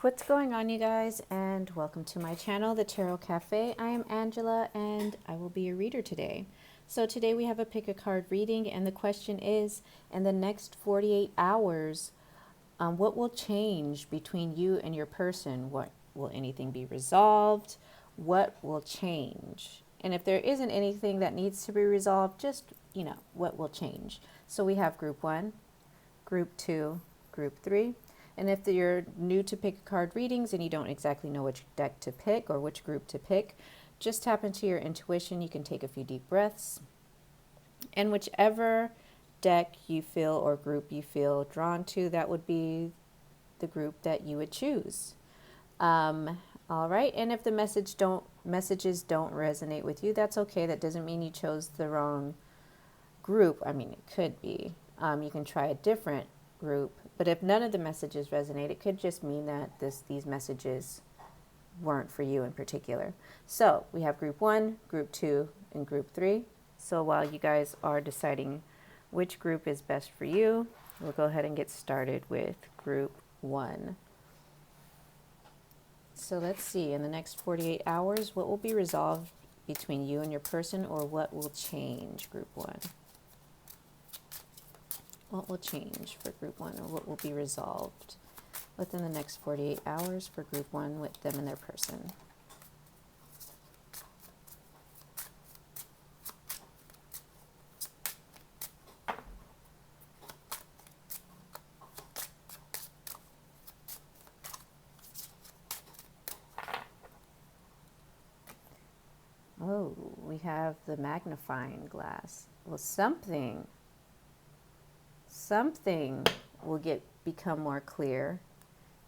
What's going on, you guys, and welcome to my channel, The Tarot Cafe. I am Angela and I will be your reader today. So today we have a pick a card reading, and the question is, in the next 48 hours, what will change between you and your person? What will anything be resolved? What will change? And if there isn't anything that needs to be resolved, just, what will change? So we have group 1, group 2, group 3. And if you're new to pick a card readings and you don't exactly know which deck to pick or which group to pick, just tap into your intuition. You can take a few deep breaths. And whichever deck you feel or group you feel drawn to, that would be the group that you would choose. All right. And if the messages don't resonate with you, that's okay. That doesn't mean you chose the wrong group. I mean, it could be. You can try a different group, but if none of the messages resonate, it could just mean that these messages weren't for you in particular. So we have group 1, group 2, and group 3. So while you guys are deciding which group is best for you, we'll go ahead and get started with group 1. So let's see, in the next 48 hours, what will be resolved between you and your person, or what will change, group 1? What will change for group 1, or what will be resolved within the next 48 hours for group 1 with them and their person? Oh, we have the magnifying glass. Well, something will become more clear.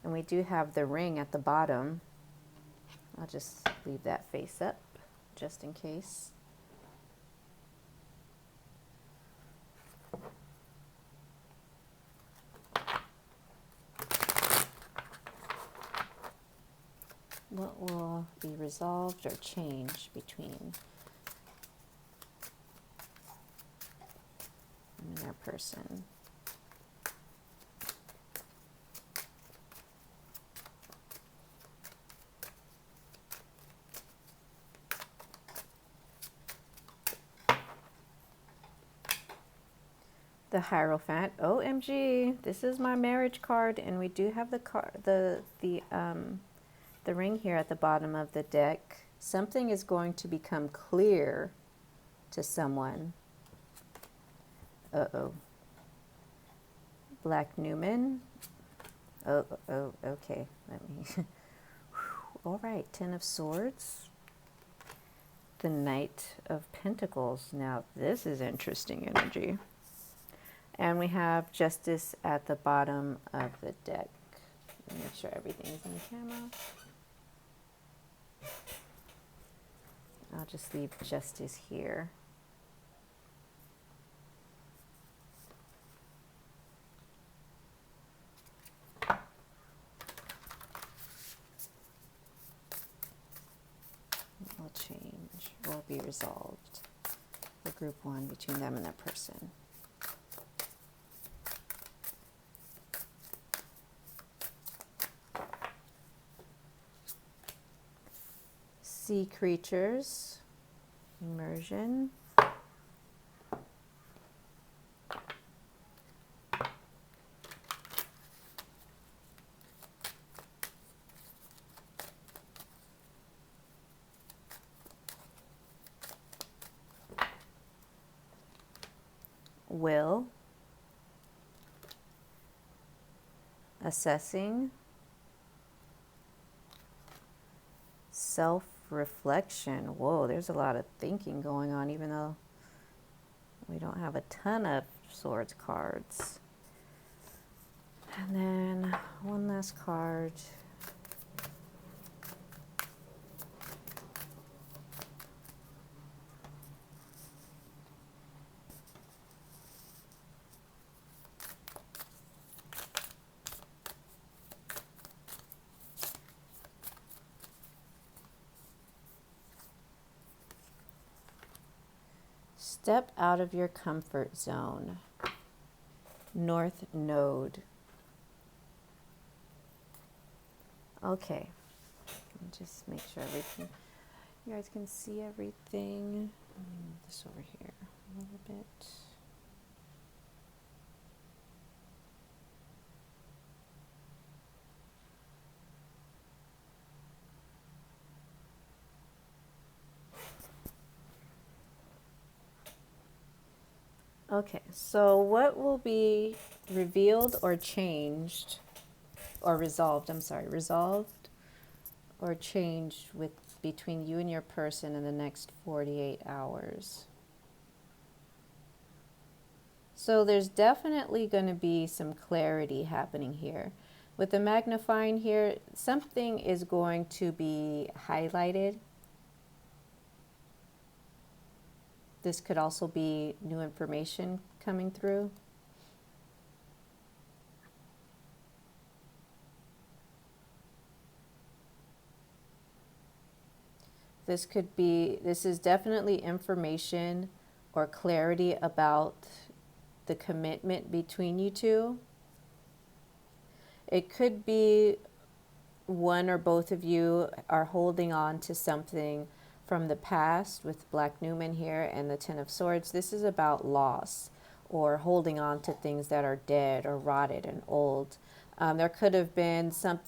And we do have the ring at the bottom. I'll just leave that face up just in case. What will be resolved or changed between them and their person? The Hierophant. OMG, this is my marriage card, and we do have the ring here at the bottom of the deck. Something is going to become clear to someone. Uh-oh. Black Newman. Oh, okay. Let me. All right, 10 of Swords. The Knight of Pentacles. Now, this is interesting energy. And we have Justice at the bottom of the deck. Make sure everything's in camera. I'll just leave Justice here. It will change, will be resolved for group 1 between them and their person. Sea creatures, immersion. Will, assessing, self-reflection. Whoa, there's a lot of thinking going on, even though we don't have a ton of swords cards. And then one last card. Step out of your comfort zone. North Node. Okay. Just make sure everything, you guys can see everything. Let me move this over here a little bit. Okay, so what will be revealed or changed, or resolved, I'm sorry, resolved or changed with between you and your person in the next 48 hours? So there's definitely going to be some clarity happening here. With the magnifying here, something is going to be highlighted. This could also be new information coming through. This is definitely information or clarity about the commitment between you two. It could be one or both of you are holding on to something from the past with Black Newman here and the Ten of Swords. This is about loss or holding on to things that are dead or rotted and old. There could have been some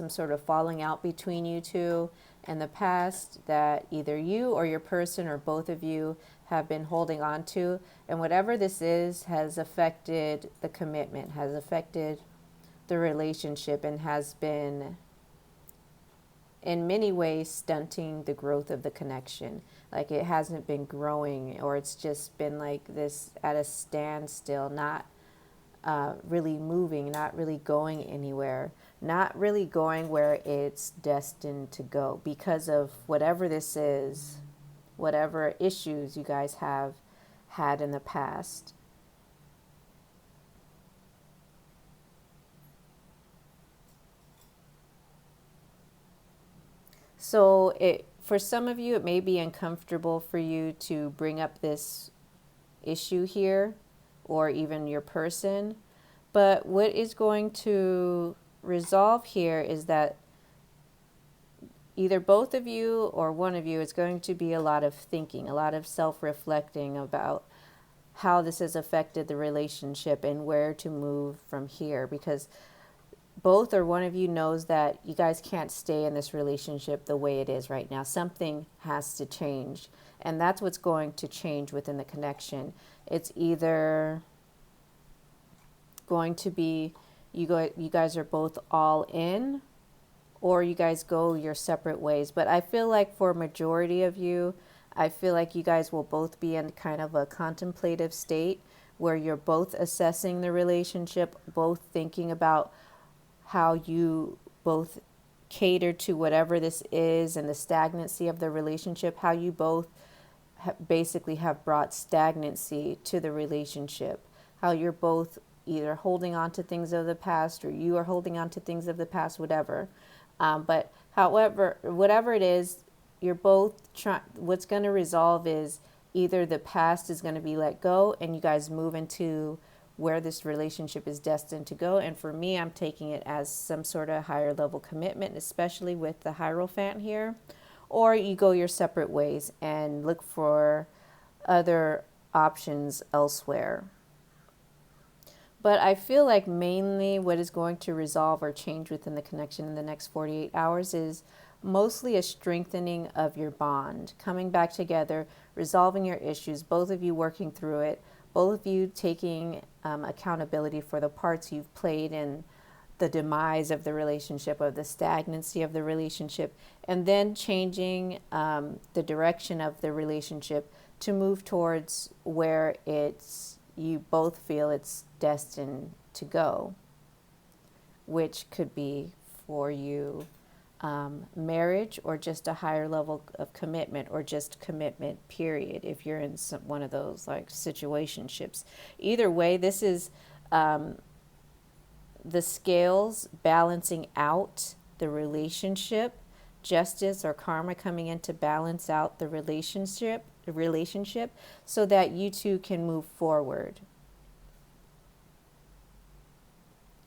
sort of falling out between you two in the past that either you or your person or both of you have been holding on to. And whatever this is has affected the commitment, has affected the relationship, and has been in many ways stunting the growth of the connection. Like it hasn't been growing, or it's just been like this at a standstill, not really moving, not really going anywhere, not really going where it's destined to go because of whatever this is, whatever issues you guys have had in the past. So for some of you, it may be uncomfortable for you to bring up this issue here, or even your person. But what is going to resolve here is that either both of you or one of you is going to be a lot of thinking, a lot of self-reflecting about how this has affected the relationship and where to move from here, because both or one of you knows that you guys can't stay in this relationship the way it is right now. Something has to change, and that's what's going to change within the connection. It's either going to be you guys are both all in, or you guys go your separate ways. But I feel like for a majority of you, I feel like you guys will both be in kind of a contemplative state where you're both assessing the relationship, both thinking about how you both cater to whatever this is and the stagnancy of the relationship, how you both basically have brought stagnancy to the relationship, how you're both either holding on to things of the past or you are holding on to things of the past, whatever. But however, whatever it is, you're both trying, what's going to resolve is either the past is going to be let go and you guys move into where this relationship is destined to go. And for me, I'm taking it as some sort of higher level commitment, especially with the Hierophant here. Or you go your separate ways and look for other options elsewhere. But I feel like mainly what is going to resolve or change within the connection in the next 48 hours is mostly a strengthening of your bond, coming back together, resolving your issues, both of you working through it, both of you taking accountability for the parts you've played in the demise of the relationship, of the stagnancy of the relationship, and then changing the direction of the relationship to move towards where you both feel it's destined to go, which could be for you marriage, or just a higher level of commitment, or just commitment period if you're in one of those like situationships. Either way, this is the scales balancing out the relationship, justice or karma coming in to balance out the relationship so that you two can move forward.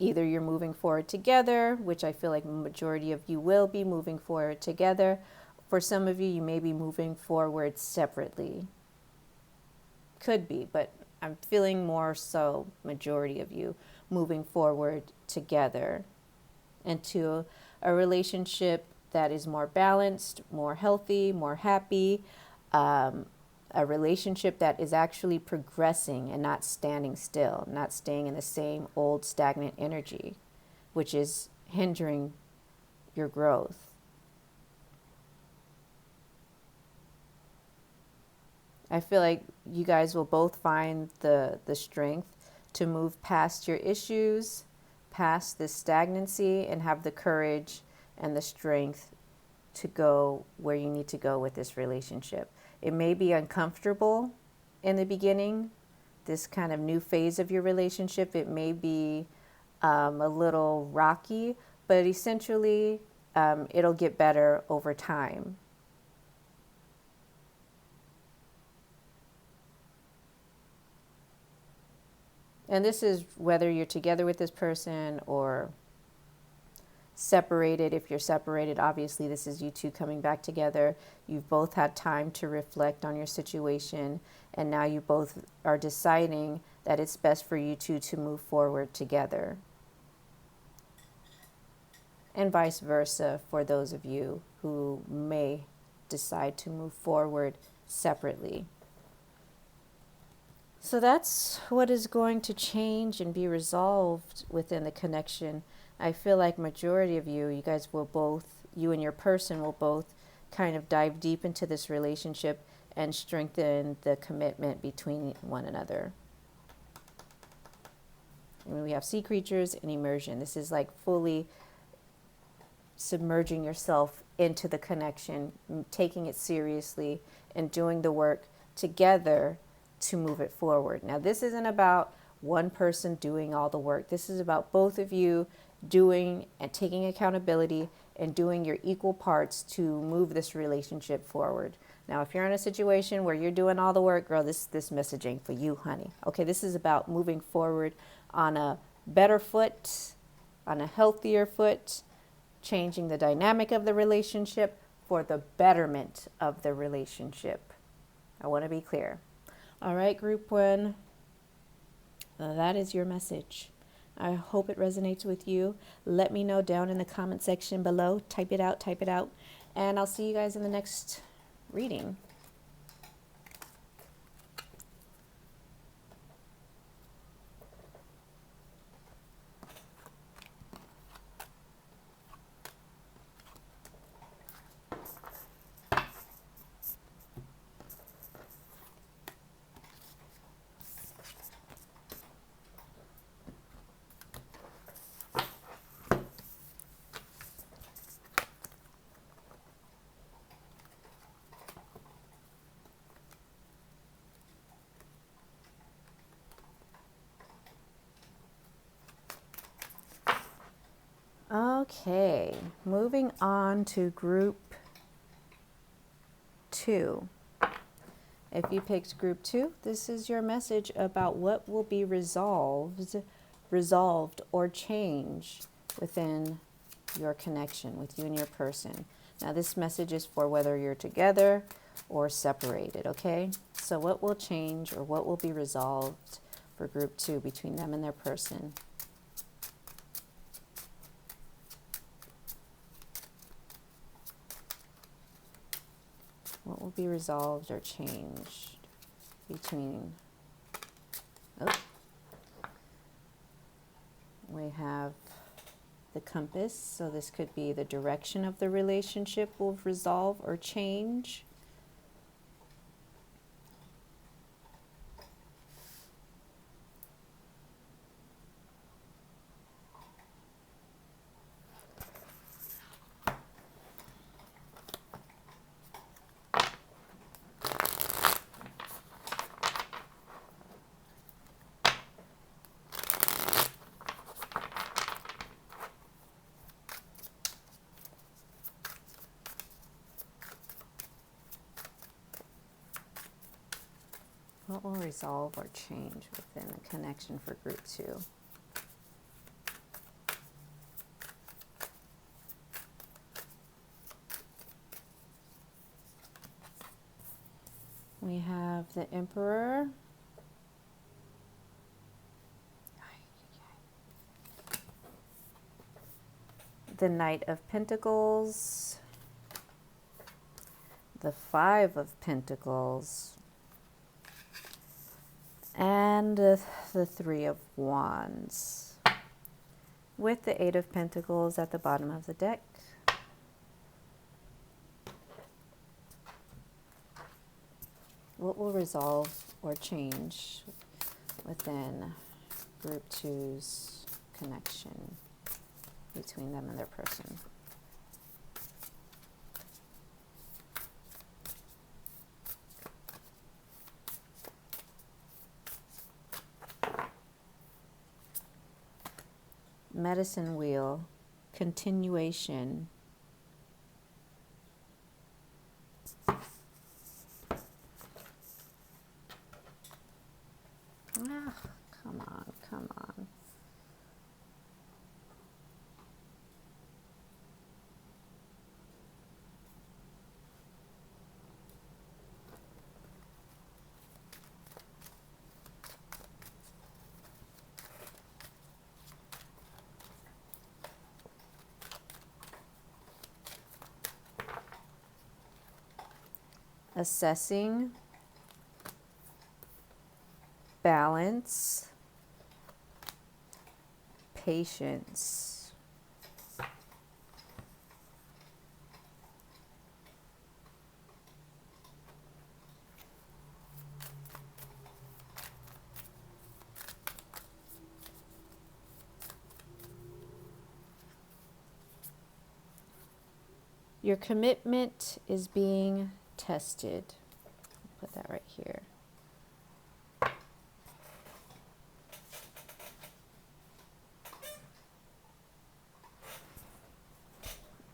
Either you're moving forward together, which I feel like majority of you will be moving forward together. For some of you, you may be moving forward separately. Could be, but I'm feeling more so majority of you moving forward together into a relationship that is more balanced, more healthy, more happy, a relationship that is actually progressing and not standing still, not staying in the same old stagnant energy, which is hindering your growth. I feel like you guys will both find the strength to move past your issues, past this stagnancy, and have the courage and the strength to go where you need to go with this relationship. It may be uncomfortable in the beginning, this kind of new phase of your relationship. It may be a little rocky, but essentially it'll get better over time. And this is whether you're together with this person or separated. If you're separated, obviously this is you two coming back together. You've both had time to reflect on your situation, and now you both are deciding that it's best for you two to move forward together. And vice versa for those of you who may decide to move forward separately. So that's what is going to change and be resolved within the connection. I feel like majority of you guys will both, you and your person will both kind of dive deep into this relationship and strengthen the commitment between one another. And we have sea creatures and immersion. This is like fully submerging yourself into the connection, taking it seriously, and doing the work together to move it forward. Now, this isn't about one person doing all the work. This is about both of you doing and taking accountability and doing your equal parts to move this relationship forward. Now, if you're in a situation where you're doing all the work, girl, this message ain't for you, honey. Okay, this is about moving forward on a better foot, on a healthier foot, changing the dynamic of the relationship for the betterment of the relationship. I want to be clear. All right, group one, that is your message. I hope it resonates with you. Let me know down in the comment section below. Type it out, and I'll see you guys in the next reading. Okay, moving on to group 2. If you picked group 2, this is your message about what will be resolved or changed within your connection with you and your person. Now, this message is for whether you're together or separated, okay? So what will change or what will be resolved for group 2 between them and their person? What will be resolved or changed between... We have the compass, so this could be the direction of the relationship will resolve or change. What will resolve or change within the connection for group 2? we have the Emperor. The Knight of Pentacles. The Five of Pentacles. And the Three of Wands. With the Eight of Pentacles at the bottom of the deck. What will resolve or change within Group 2's connection between them and their person? Medicine Wheel, continuation. Ah, come on, come on. Assessing, balance, patience. Your commitment is being tested. Put that right here.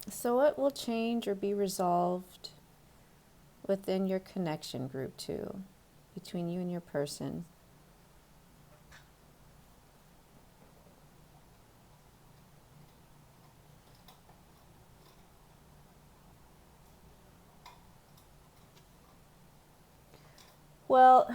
So what will change or be resolved within your connection, Group 2, between you and your person? Well,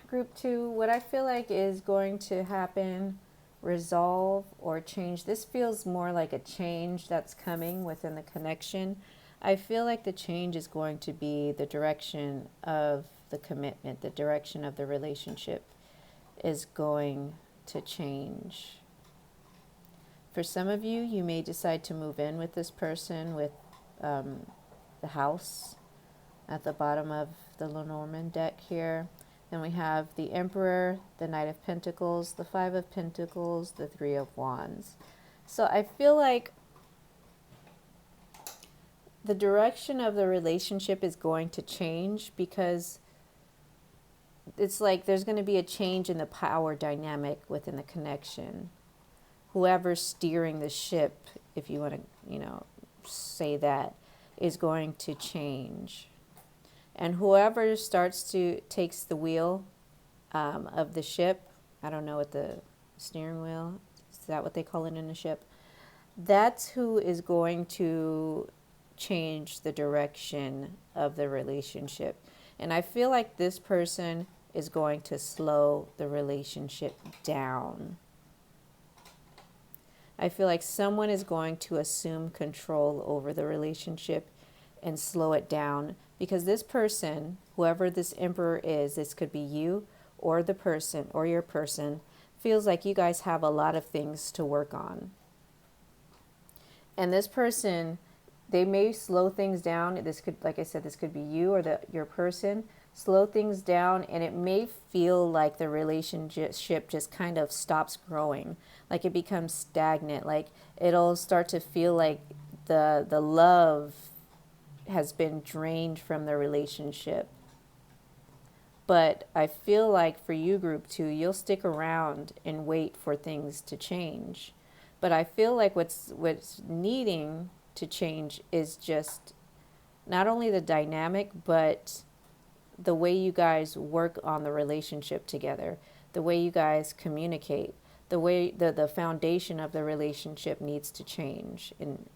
Group 2, what I feel like is going to happen, resolve or change, this feels more like a change that's coming within the connection. I feel like the change is going to be the direction of the commitment, the direction of the relationship is going to change. For some of you, you may decide to move in with this person with the House at the bottom of the Lenormand deck here. Then we have the Emperor, the Knight of Pentacles, the Five of Pentacles, the Three of Wands. So I feel like the direction of the relationship is going to change, because it's like there's going to be a change in the power dynamic within the connection. Whoever's steering the ship, if you want to, say that, is going to change. And whoever takes the wheel of the ship, I don't know what the steering wheel, is that what they call it in a ship? That's who is going to change the direction of the relationship. And I feel like this person is going to slow the relationship down. I feel like someone is going to assume control over the relationship and slow it down, because this person, whoever this Emperor is, this could be you or the person or your person, feels like you guys have a lot of things to work on. And this person, they may slow things down. This could, like I said, this could be you or your person, slow things down, and it may feel like the relationship just kind of stops growing, like it becomes stagnant, like it'll start to feel like the love has been drained from the relationship. But I feel like for you, Group 2, you'll stick around and wait for things to change. But I feel like what's needing to change is just not only the dynamic, but the way you guys work on the relationship together, the way you guys communicate, the way the foundation of the relationship needs to change. And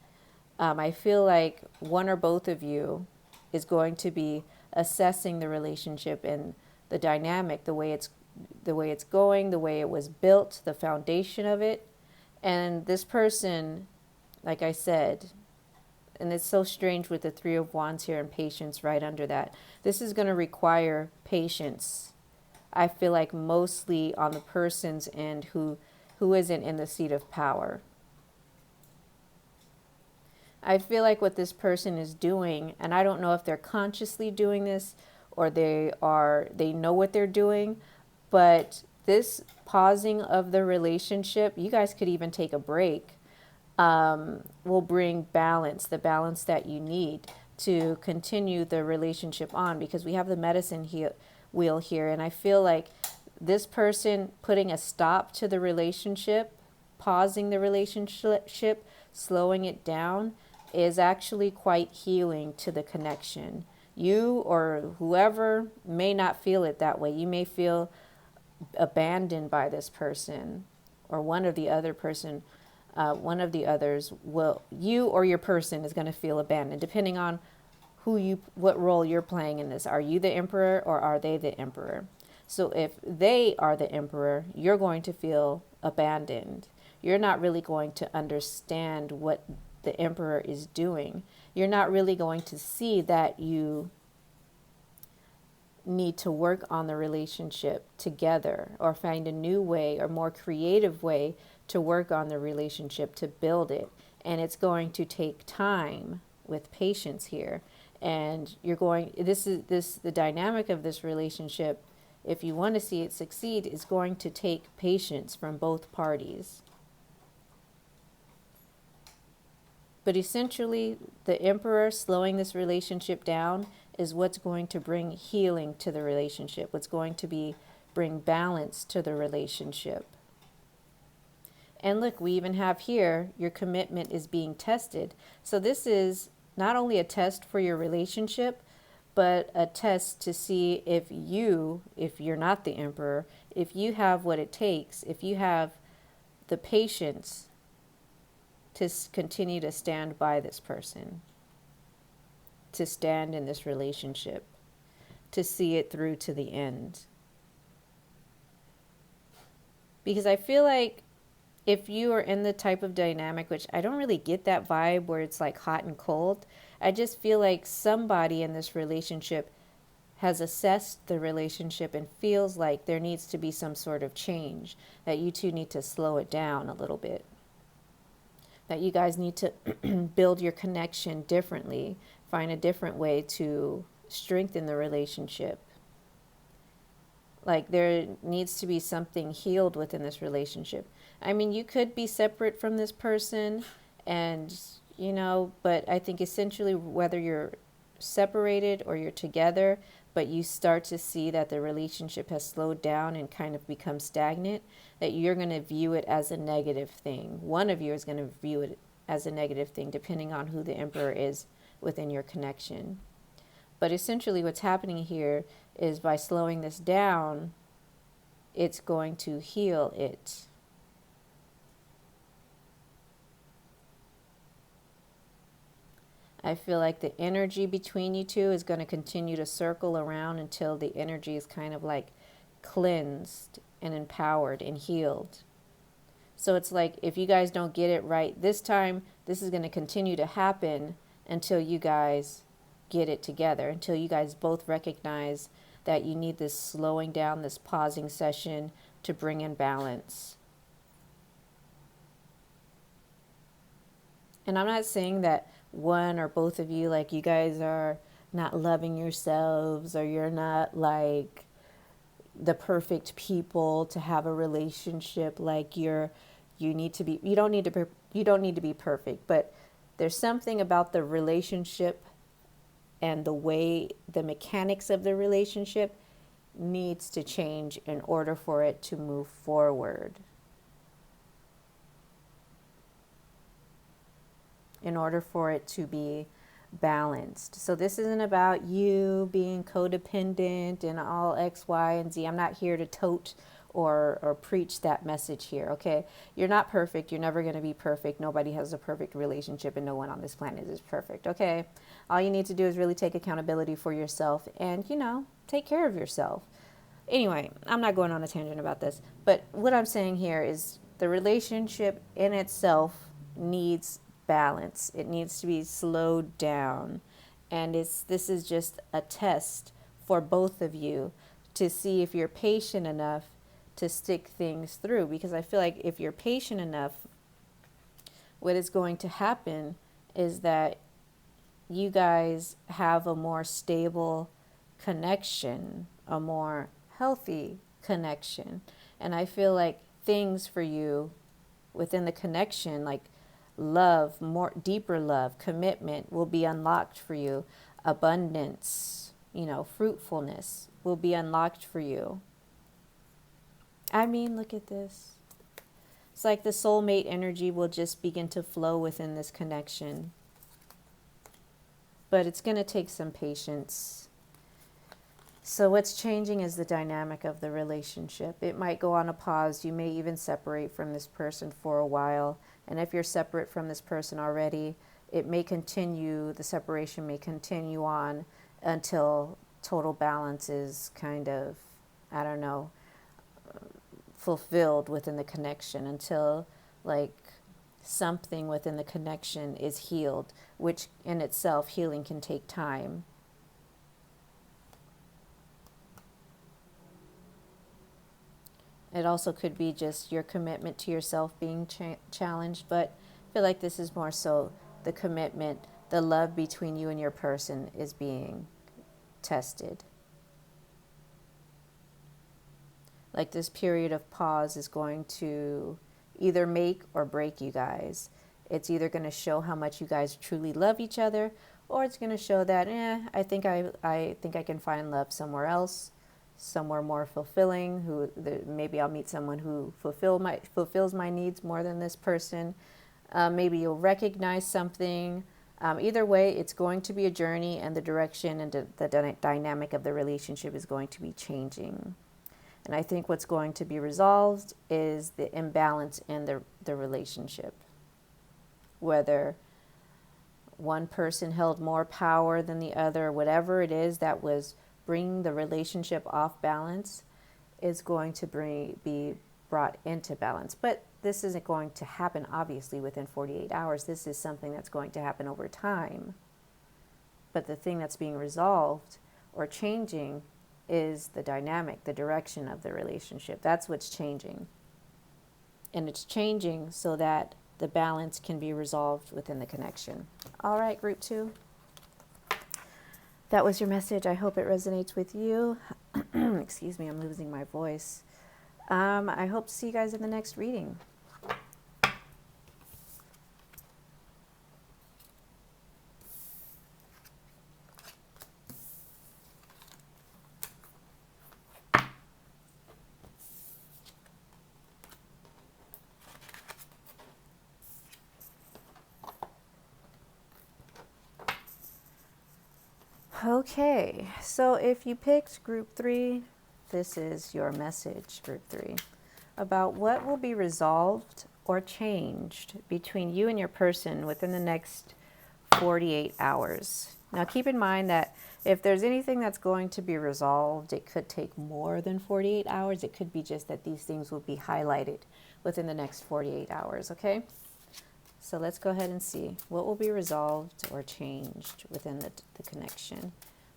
I feel like one or both of you is going to be assessing the relationship and the dynamic, the way it's going, the way it was built, the foundation of it. And this person, like I said, and it's so strange with the Three of Wands here and patience right under that. This is going to require patience. I feel like mostly on the person's end who isn't in the seat of power. I feel like what this person is doing, and I don't know if they're consciously doing this or they know what they're doing, but this pausing of the relationship, you guys could even take a break, will bring balance, the balance that you need to continue the relationship on, because we have the medicine wheel here. And I feel like this person putting a stop to the relationship, pausing the relationship, slowing it down, is actually quite healing to the connection. You or whoever may not feel it that way. You may feel abandoned by this person, or one of the others will, you or your person is going to feel abandoned, depending on what role you're playing in this. Are you the emperor or are they the emperor? So if they are the emperor, you're going to feel abandoned. You're not really going to understand what the emperor is doing. You're not really going to see that you need to work on the relationship together, or find a new way or more creative way to work on the relationship, to build it. And it's going to take time with patience here. And the dynamic of this relationship, if you want to see it succeed, is going to take patience from both parties. But essentially, the emperor slowing this relationship down is what's going to bring healing to the relationship, what's going to bring balance to the relationship. And look, we even have here, your commitment is being tested. So this is not only a test for your relationship, but a test to see if you're not the emperor, if you have what it takes, if you have the patience to continue to stand by this person, to stand in this relationship, to see it through to the end. Because I feel like if you are in the type of dynamic, which I don't really get that vibe where it's like hot and cold, I just feel like somebody in this relationship has assessed the relationship and feels like there needs to be some sort of change, that you two need to slow it down a little bit, that you guys need to build your connection differently, find a different way to strengthen the relationship. Like there needs to be something healed within this relationship. I mean, you could be separate from this person and, but I think essentially whether you're separated or you're together, but you start to see that the relationship has slowed down and kind of become stagnant, that you're going to view it as a negative thing. One of you is going to view it as a negative thing, depending on who the emperor is within your connection. But essentially what's happening here is by slowing this down, it's going to heal it. I feel like the energy between you two is going to continue to circle around until the energy is kind of like cleansed and empowered and healed. So it's like if you guys don't get it right this time, this is going to continue to happen until you guys get it together, until you guys both recognize that you need this slowing down, this pausing session to bring in balance. And I'm not saying that one or both of you, like you guys are not loving yourselves, or you're not like the perfect people to have a relationship, like you don't need to be perfect, but there's something about the relationship and the way the mechanics of the relationship needs to change in order for it to move forward, in order for it to be balanced. So this isn't about you being codependent and all X, Y, and Z. I'm not here to tote or preach that message here, okay? You're not perfect. You're never going to be perfect. Nobody has a perfect relationship, and no one on this planet is perfect, okay? All you need to do is really take accountability for yourself and, take care of yourself. Anyway, I'm not going on a tangent about this, but what I'm saying here is the relationship in itself needs balance. It needs to be slowed down. And this is just a test for both of you to see if you're patient enough to stick things through. Because I feel like if you're patient enough, what is going to happen is that you guys have a more stable connection, a more healthy connection. And I feel like things for you within the connection, like love, more deeper love, commitment will be unlocked for you. Abundance, fruitfulness will be unlocked for you. I mean, look at this. It's like the soulmate energy will just begin to flow within this connection. But it's going to take some patience. So what's changing is the dynamic of the relationship. It might go on a pause. You may even separate from this person for a while. And if you're separate from this person already, it may continue, the separation may continue on until total balance is kind of, fulfilled within the connection, until like something within the connection is healed, which in itself, healing can take time. It also could be just your commitment to yourself being challenged, but I feel like this is more so the commitment, the love between you and your person is being tested. Like this period of pause is going to either make or break you guys. It's either going to show how much you guys truly love each other, or it's going to show that, I think I can find love somewhere else, somewhere more fulfilling. Maybe I'll meet someone who fulfills my needs more than this person. Maybe you'll recognize something. Either way, it's going to be a journey, and the direction and the dynamic of the relationship is going to be changing. And I think what's going to be resolved is the imbalance in the relationship. Whether one person held more power than the other, whatever it is that was bringing the relationship off balance is going to be brought into balance. But this isn't going to happen, obviously, within 48 hours. This is something that's going to happen over time. But the thing that's being resolved or changing is the dynamic, the direction of the relationship. That's what's changing. And it's changing so that the balance can be resolved within the connection. All right, group 2. That was your message. I hope it resonates with you. Excuse me, I'm losing my voice. I hope to see you guys in the next reading. Okay, so if you picked group 3, this is your message, group 3, about what will be resolved or changed between you and your person within the next 48 hours. Now keep in mind that if there's anything that's going to be resolved, it could take more than 48 hours. It could be just that these things will be highlighted within the next 48 hours, okay? So let's go ahead and see what will be resolved or changed within the connection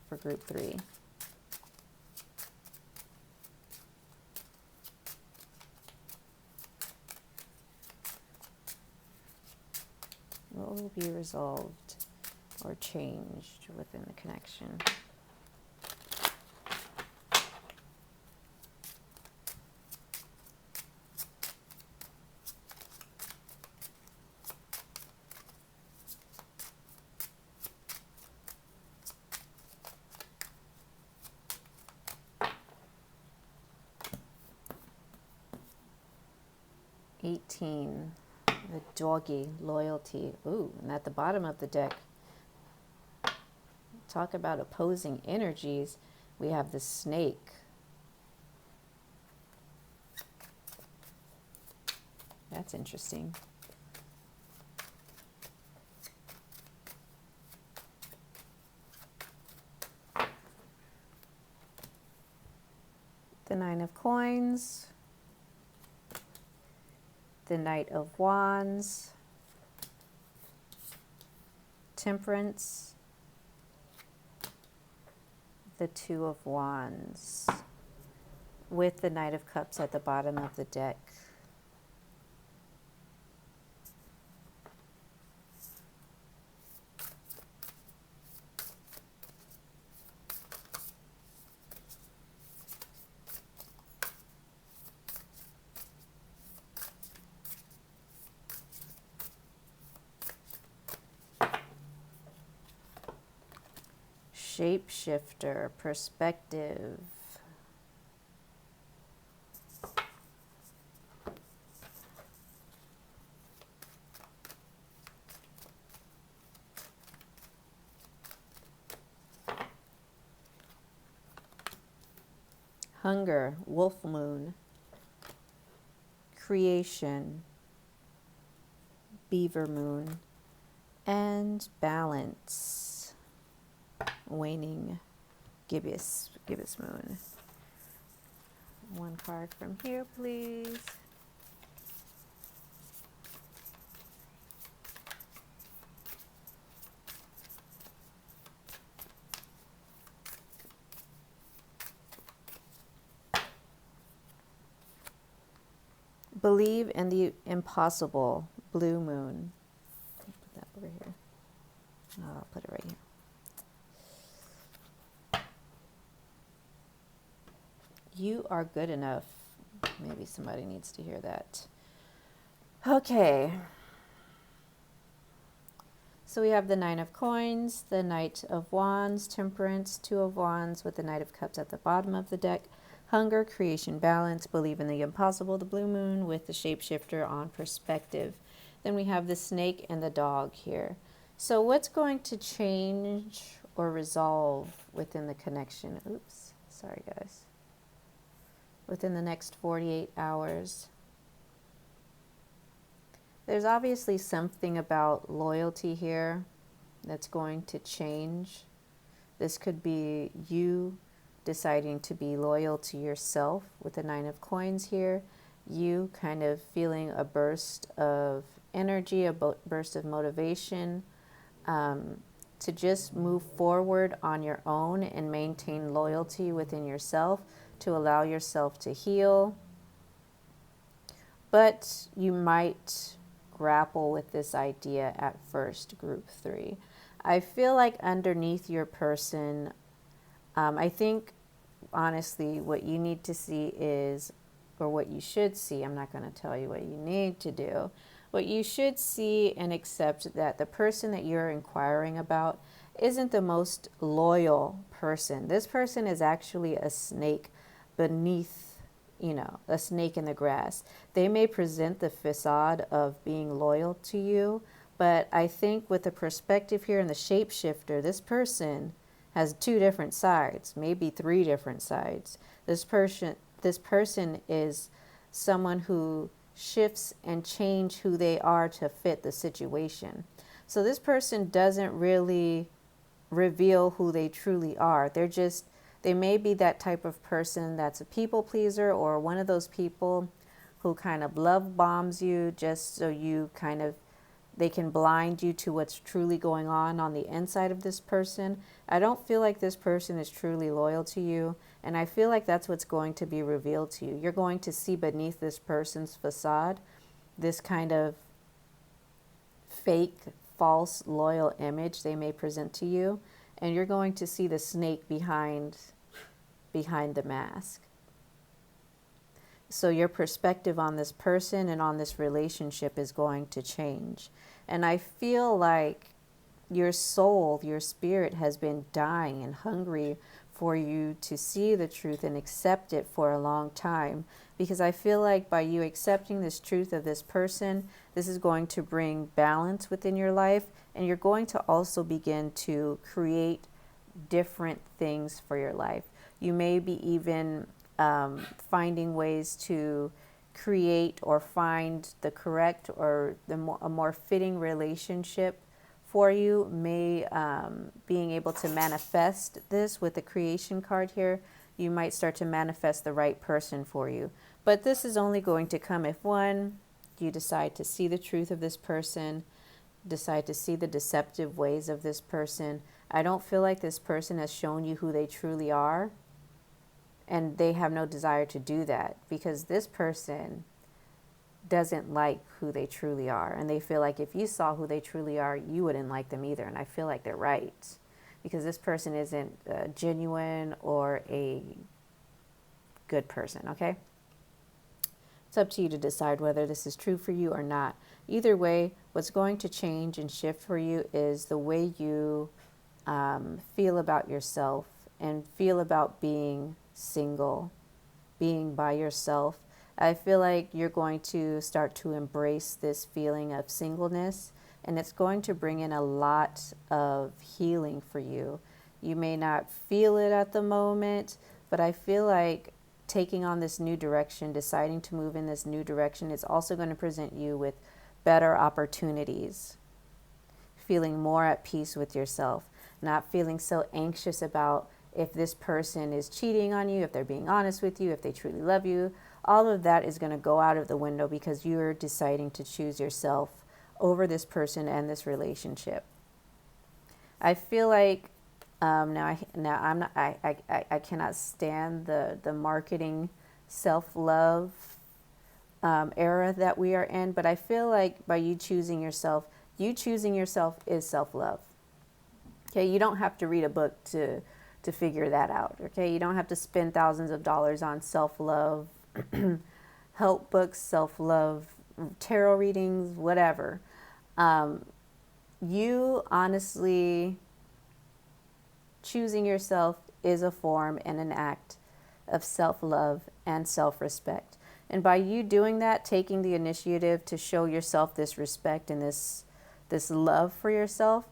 for group 3. What will be resolved or changed within the connection? The doggy, loyalty. Ooh, and at the bottom of the deck, talk about opposing energies. We have the snake. That's interesting. The Nine of Coins, the Knight of Wands, Temperance, the Two of Wands, with the Knight of Cups at the bottom of the deck. Shapeshifter, perspective. Hunger, wolf moon. Creation, beaver moon. And balance, waning gibbous moon. One card from here, please. Believe in the impossible, blue moon. Put that over here. Oh, I'll put it right here. You are good enough. Maybe somebody needs to hear that. Okay. So we have the Nine of Coins, the Knight of Wands, Temperance, Two of Wands with the Knight of Cups at the bottom of the deck. Hunger, creation, balance, believe in the impossible, the blue moon with the shapeshifter on perspective. Then we have the snake and the dog here. So what's going to change or resolve within the connection? Oops, sorry guys. Within the next 48 hours. There's obviously something about loyalty here that's going to change. This could be you deciding to be loyal to yourself with the Nine of Coins here. You kind of feeling a burst of energy, a burst of motivation to just move forward on your own and maintain loyalty within yourself, to allow yourself to heal. But you might grapple with this idea at first, group 3. I feel like underneath your person, I think honestly what you need to see is, or what you should see, I'm not going to tell you what you need to do. What you should see and accept that the person that you're inquiring about isn't the most loyal person. This person is actually a snake beneath, a snake in the grass. They may present the facade of being loyal to you, but I think with the perspective here and the shapeshifter, this person has 2 different sides, maybe 3 different sides. This person is someone who shifts and change who they are to fit the situation. So this person doesn't really reveal who they truly are. They may be that type of person that's a people pleaser, or one of those people who kind of love bombs you just so they can blind you to what's truly going on the inside of this person. I don't feel like this person is truly loyal to you, and I feel like that's what's going to be revealed to you. You're going to see beneath this person's facade this kind of fake, false, loyal image they may present to you, and you're going to see the snake behind the mask. So your perspective on this person and on this relationship is going to change. And I feel like your soul, your spirit has been dying and hungry for you to see the truth and accept it for a long time. Because I feel like by you accepting this truth of this person, this is going to bring balance within your life. And you're going to also begin to create different things for your life. You may be even finding ways to create or find the correct or a more fitting relationship for you. May being able to manifest this with the creation card here, you might start to manifest the right person for you. But this is only going to come if, one, you decide to see the truth of this person, decide to see the deceptive ways of this person. I don't feel like this person has shown you who they truly are, and they have no desire to do that, because this person doesn't like who they truly are, and they feel like if you saw who they truly are, you wouldn't like them either. And I feel like they're right, because this person isn't genuine or a good person. Okay, it's up to you to decide whether this is true for you or not. Either way, what's going to change and shift for you is the way you feel about yourself and feel about being single, being by yourself. I feel like you're going to start to embrace this feeling of singleness, and it's going to bring in a lot of healing for you. You may not feel it at the moment, but I feel like taking on this new direction, deciding to move in this new direction, is also going to present you with better opportunities, feeling more at peace with yourself, not feeling so anxious about if this person is cheating on you, if they're being honest with you, if they truly love you. All of that is going to go out of the window because you're deciding to choose yourself over this person and this relationship. I feel like I cannot stand the marketing self-love era that we are in, but I feel like by you choosing yourself is self-love. Okay, you don't have to read a book to figure that out. Okay, you don't have to spend thousands of dollars on self-love help books, self-love tarot readings, whatever. You honestly choosing yourself is a form and an act of self-love and self-respect. And by you doing that, taking the initiative to show yourself this respect and this love for yourself,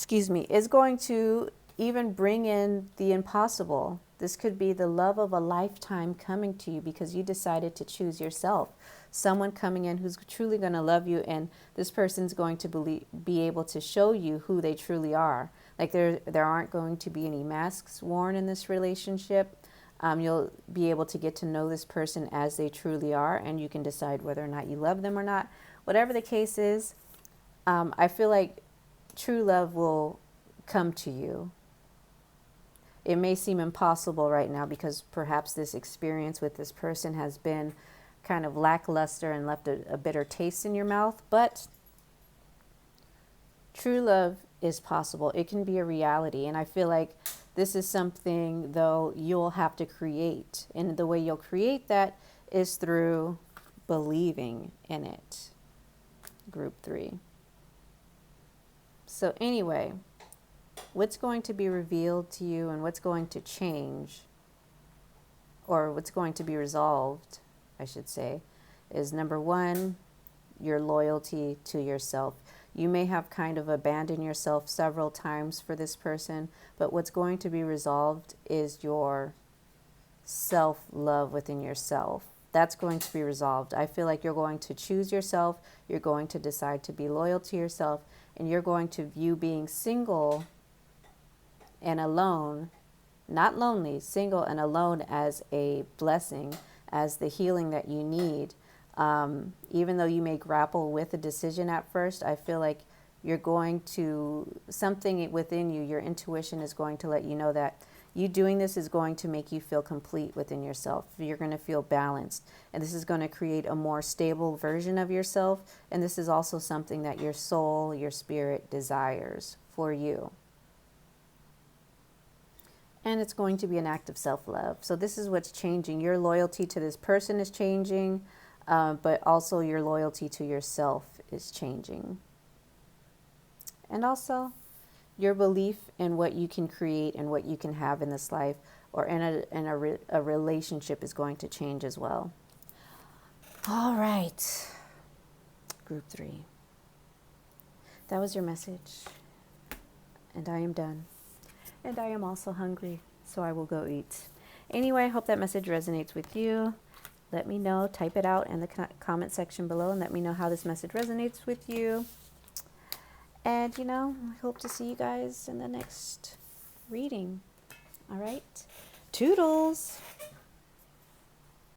is going to even bring in the impossible. This could be the love of a lifetime coming to you because you decided to choose yourself. Someone coming in who's truly going to love you, and this person's going to be able to show you who they truly are. Like there aren't going to be any masks worn in this relationship. You'll be able to get to know this person as they truly are, and you can decide whether or not you love them or not. Whatever the case is, I feel like true love will come to you. It may seem impossible right now because perhaps this experience with this person has been kind of lackluster and left a bitter taste in your mouth, but true love is possible. It can be a reality, and I feel like this is something, though, you'll have to create, and the way you'll create that is through believing in it. Group 3. So anyway, what's going to be revealed to you and what's going to change, or what's going to be resolved, I should say, is number 1, your loyalty to yourself. You may have kind of abandoned yourself several times for this person, but what's going to be resolved is your self-love within yourself. That's going to be resolved. I feel like you're going to choose yourself, you're going to decide to be loyal to yourself, and you're going to view being single and alone, not lonely, single and alone, as a blessing, as the healing that you need. Even though you may grapple with a decision at first, I feel like you're going to, something within you, your intuition is going to let you know that you doing this is going to make you feel complete within yourself. You're going to feel balanced, and this is going to create a more stable version of yourself. And this is also something that your soul, your spirit desires for you. And it's going to be an act of self-love. So this is what's changing. Your loyalty to this person is changing, but also your loyalty to yourself is changing. And also your belief in what you can create and what you can have in this life or in a relationship is going to change as well. All right, group 3. That was your message. And I am done. And I am also hungry, so I will go eat. Anyway, I hope that message resonates with you. let me know. Type it out in the comment section below and let me know how this message resonates with you. And, you know, I hope to see you guys in the next reading. All right. Toodles.